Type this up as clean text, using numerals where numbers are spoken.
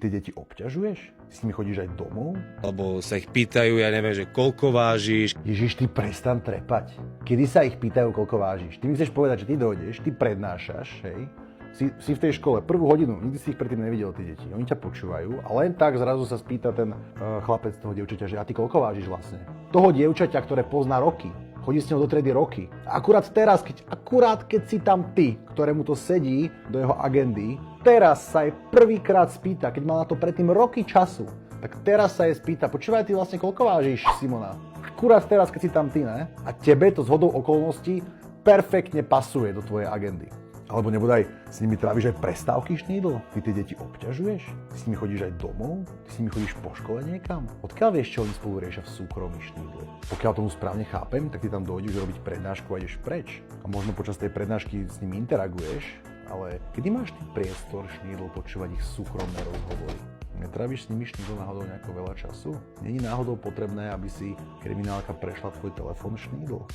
tie deti obťažuješ? S nimi chodíš aj domov? Alebo sa ich pýtajú, ja neviem, že koľko vážiš. Ježiš, ty prestan trepať. Kedy sa ich pýtajú, koľko vážiš? Ty mi chceš povedať, že ty dojdeš, ty prednášaš, hej? Si v tej škole prvú hodinu, nikdy si ich predtým nevidel, tí deti. Oni ťa počúvajú a len tak zrazu sa spýta ten chlapec toho dievčaťa, že a ty koľko vážiš vlastne? Toho dievčaťa, ktoré pozná roky. Chodí s ňou do triedy roky. A akurát teraz, keď si tam ty, ktorému to sedí do jeho agendy, teraz sa jej prvýkrát spýta, keď mal na to predtým roky času, tak teraz sa jej spýta, počúvaj, ty vlastne koľko vážiš, Simona? Akurát teraz, keď si tam ty, ne? A tebe to zhodou okolností perfektne pasuje do tvojej agendy. Alebo nebodaj s nimi tráviš aj prestávky, Šnídl? Ty tie deti obťažuješ? Ty s nimi chodíš aj domov? Ty s nimi chodíš po škole niekam? Odkiaľ vieš, čo oni spolu riešia v súkromí, Šnídl? Pokiaľ tomu správne chápem, tak ty tam dojdeš robiť prednášku a ideš preč. A možno počas tej prednášky s nimi interaguješ, ale kedy máš ty priestor, Šnídl, počúvať ich súkromné rozhovory? Netráviš s nimi, Šnídl, náhodou nejako veľa času? Není náhodou potrebné, aby si kriminálka prešla tvoj telefón, Šnídl?